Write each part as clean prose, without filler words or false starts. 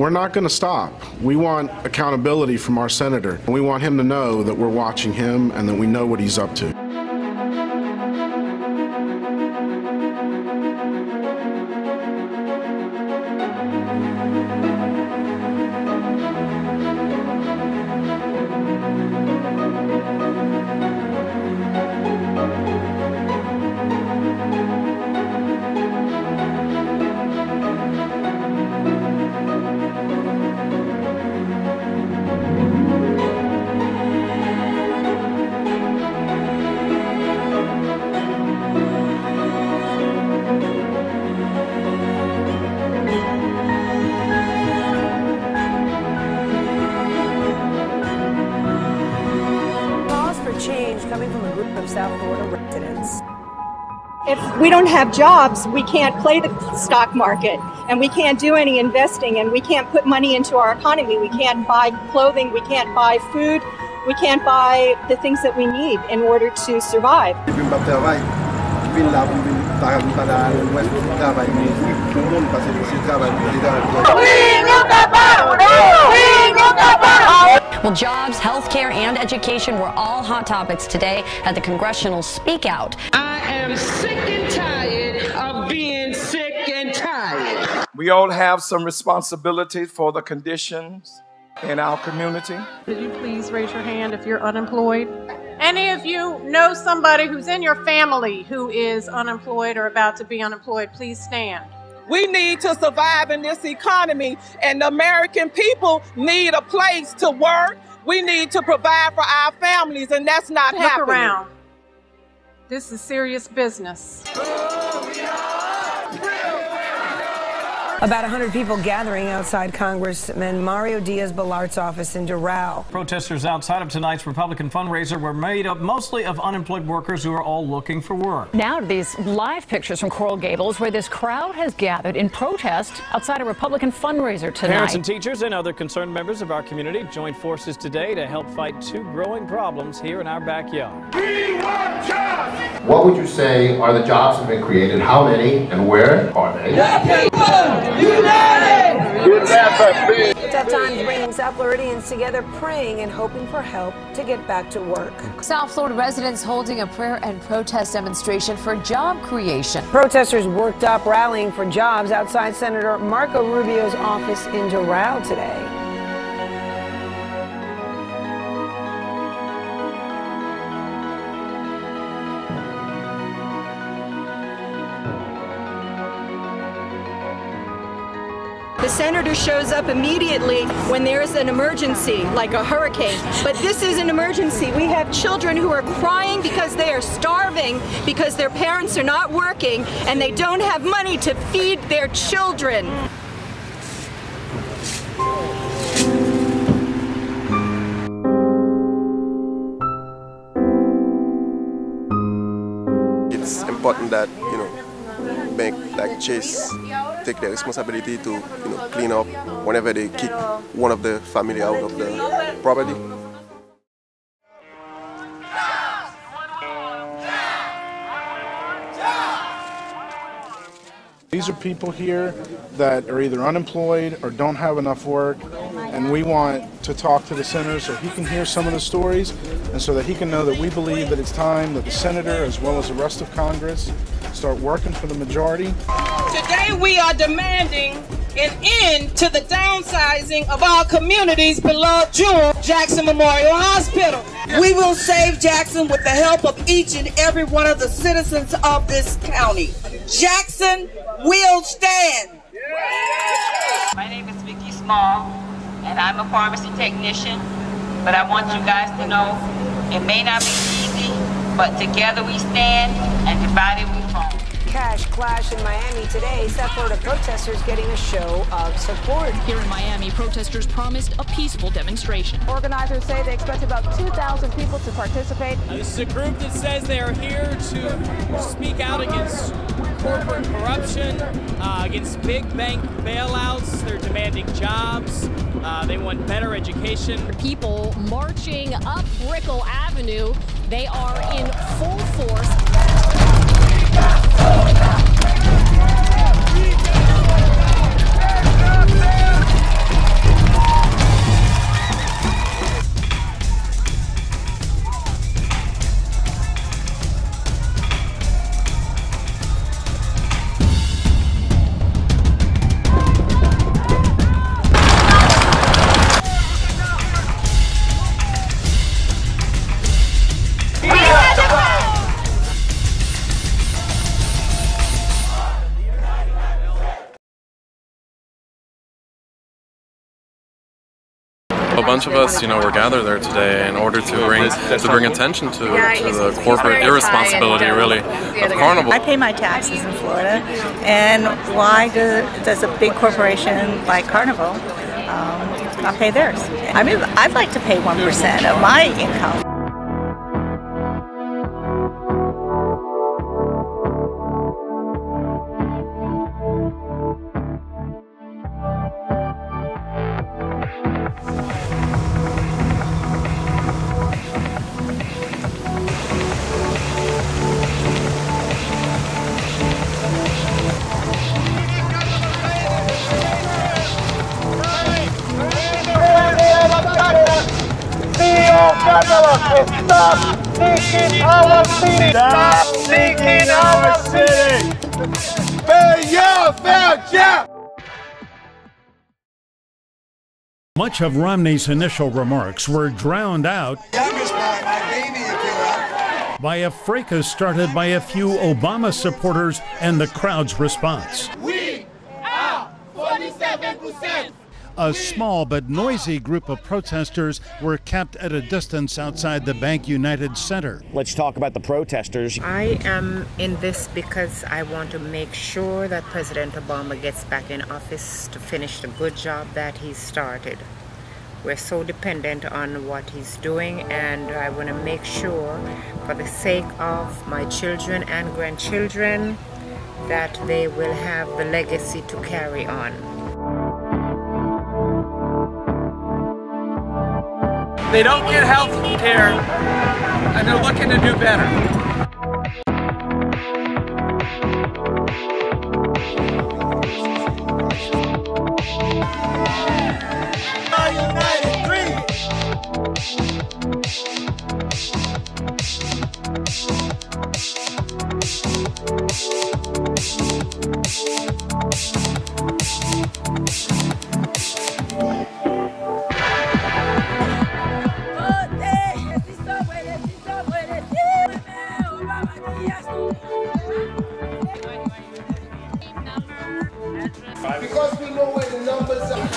We're not going to stop. We want accountability from our senator. And we want him to know that we're watching him and that we know what he's up to. Change coming from a group of South Florida residents. If we don't have jobs, we can't play the stock market, and we can't do any investing, and we can't put money into our economy. We can't buy clothing, we can't buy food, we can't buy the things that we need in order to survive. Well, jobs, healthcare, and education were all hot topics today at the Congressional Speak Out. I am sick and tired of being sick and tired. We all have some responsibility for the conditions in our community. Could you please raise your hand if you're unemployed? Any of you know somebody who's in your family who is unemployed or about to be unemployed, please stand. We need to survive in this economy, and the American people need a place to work. We need to provide for our families, and that's not happening. Look around. This is serious business. About 100 people gathering outside Congressman Mario Diaz-Balart's office in Doral. Protesters outside of tonight's Republican fundraiser were made up mostly of unemployed workers who are all looking for work. Now to these live pictures from Coral Gables, where this crowd has gathered in protest outside a Republican fundraiser tonight. Parents and teachers and other concerned members of our community joined forces today to help fight two growing problems here in our backyard. We want jobs! What would you say are the jobs that have been created? How many and where are they? Tough times bringing South Floridians together, praying and hoping for help to get back to work. South Florida residents holding a prayer and protest demonstration for job creation. Protesters worked up, rallying for jobs outside Senator Marco Rubio's office in Doral today. The senator shows up immediately when there's an emergency, like a hurricane. But this is an emergency. We have children who are crying because they are starving, because their parents are not working, and they don't have money to feed their children. It's important that, bank like Chase take the responsibility to clean up whenever they kick one of the family out of the property. These are people here that are either unemployed or don't have enough work, and we want to talk to the senator so he can hear some of the stories and so that he can know that we believe that it's time that the senator as well as the rest of Congress start working for the majority. Today we are demanding an end to the downsizing of our community's beloved jewel, Jackson Memorial Hospital. We will save Jackson with the help of each and every one of the citizens of this county. Jackson will stand. My name is Vicki Small, and I'm a pharmacy technician, but I want you guys to know it may not be easy, but together we stand and divided we fall. Cash clash in Miami today. South Florida protesters getting a show of support. Here in Miami, protesters promised a peaceful demonstration. Organizers say they expect about 2,000 people to participate. This is a group that says they are here to speak out against corporate corruption, against big bank bailouts. They're demanding jobs. They want better education. People marching up Brickell Avenue. They are in full force. a bunch of us, we're gathered there today in order to bring attention to the corporate irresponsibility, really, of Carnival. I pay my taxes in Florida, and why does a big corporation like Carnival not pay theirs? I mean, I'd like to pay 1% of my income. Stop seeking our city! Stop seeking our city! Much of Romney's initial remarks were drowned out by a fracas started by a few Obama supporters and the crowd's response. We are 47%! A small but noisy group of protesters were kept at a distance outside the Bank United Center. Let's talk about the protesters. I am in this because I want to make sure that President Obama gets back in office to finish the good job that he started. We're so dependent on what he's doing, and I want to make sure, for the sake of my children and grandchildren, that they will have the legacy to carry on. They don't get health care, and they're looking to do better. Because we know where the numbers are.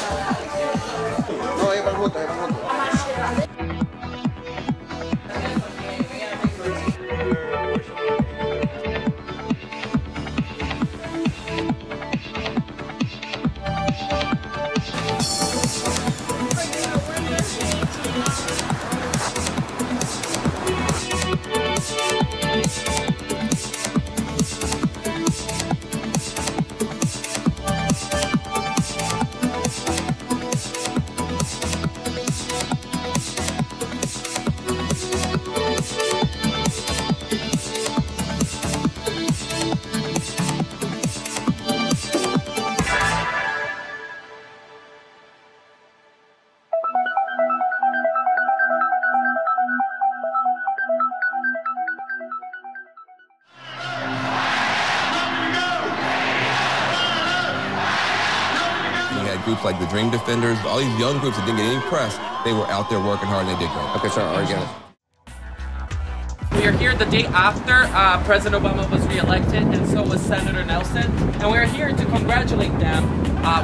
Groups like the Dream Defenders, all these young groups that didn't get any press, they were out there working hard and they did great. Okay, sorry, again. We are here the day after President Obama was reelected, and so was Senator Nelson, and we're here to congratulate them.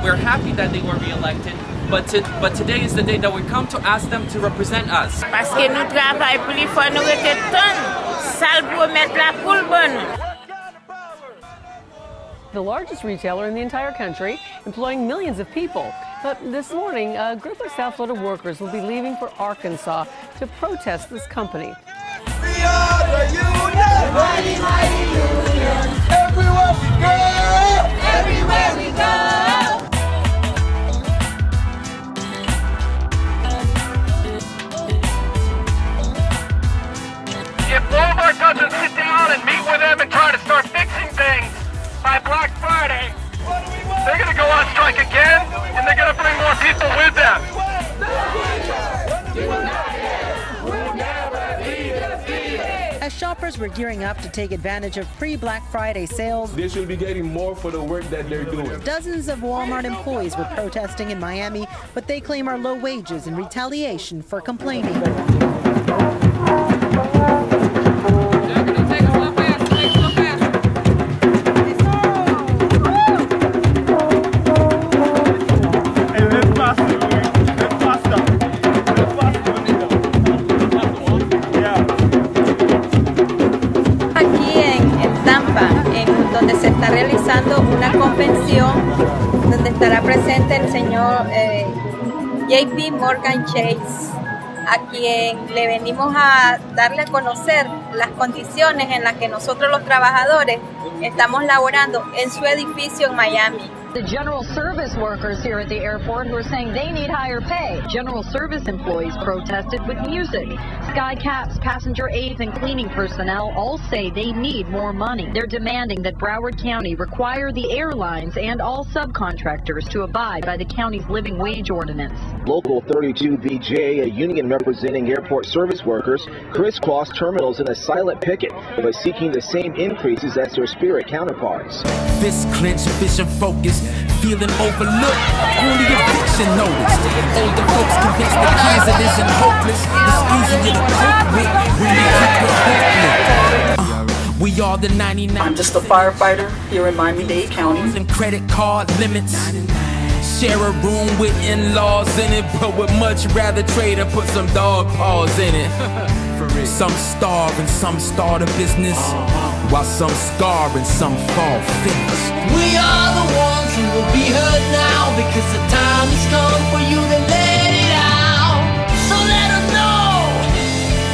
We're happy that they were reelected, but today is the day that we come to ask them to represent us. Parce que nous travaillons plus fort, nous retenons, ça pour mettre la poule bonne. The largest retailer in the entire country, employing millions of people. But this morning, a group of South Florida workers will be leaving for Arkansas to protest this company. We are the union! Mighty, mighty union! Everywhere we go! Everywhere we go! If Walmart doesn't sit down and meet with them and try to start fixing things by Black Friday, they're going to go on strike again, and they're going to bring more people with them. As shoppers were gearing up to take advantage of pre-Black Friday sales, they should be getting more for the work that they're doing. Dozens of Walmart employees were protesting in Miami, but they claim are low wages in retaliation for complaining. ocasión donde estará presente el señor JP Morgan Chase, a quien le venimos a darle a conocer las condiciones en las que nosotros los trabajadores estamos laborando en su edificio en Miami. The general service workers here at the airport who are saying they need higher pay. General service employees protested with music. Skycaps, passenger aides, and cleaning personnel all say they need more money. They're demanding that Broward County require the airlines and all subcontractors to abide by the county's living wage ordinance. Local 32BJ, a union representing airport service workers, crisscrossed terminals in a silent picket by seeking the same increases as their Spirit counterparts. Fist clenched, vision focused, feeling overlooked, only eviction noticed. Older folks convinced the closet isn't hopeless. It's easier to cope with when you keep it hopeless. We are the 99. I'm just a firefighter here in Miami-Dade County. And credit card limits. Share a room with in-laws in it, but would much rather trade and put some dog paws in it. Some starve and some start a business, while some scar and some fall finished. We are the ones who will be heard now, because the time has come for you to let it out. So let them know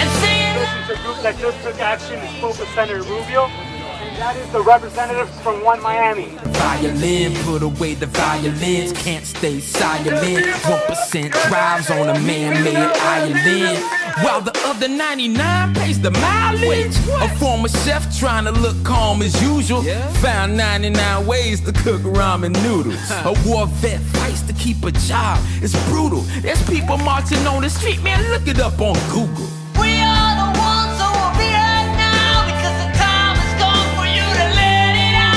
and say it. This is a group that just took action and spoke with Senator Rubio, and that is the representatives from 1Miami. Violin, put away the violins, can't stay silent. 1% drives on a man-made island, while the other 99 pays the mileage. A former chef trying to look calm as usual, found 99 ways to cook ramen noodles. A war vet fights to keep a job, it's brutal. There's people marching on the street, man, look it up on Google. We are the ones who will be heard now, because the time has come for you to let it out.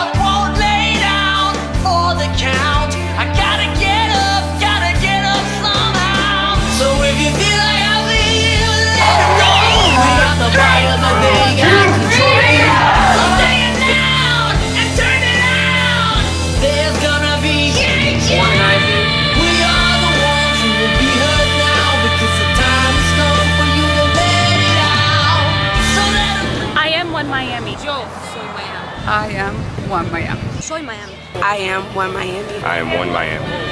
I won't lay down for the count. I gotta get up somehow. So if you feel like the fight of the day, got control. So lay it down and turn it out. There's gonna be change. We are the ones who will be heard now, because the time has come for you to let it out. So let I am 1Miami. Yo soy Miami. I am 1Miami. Soy Miami. I am 1Miami. I am 1Miami.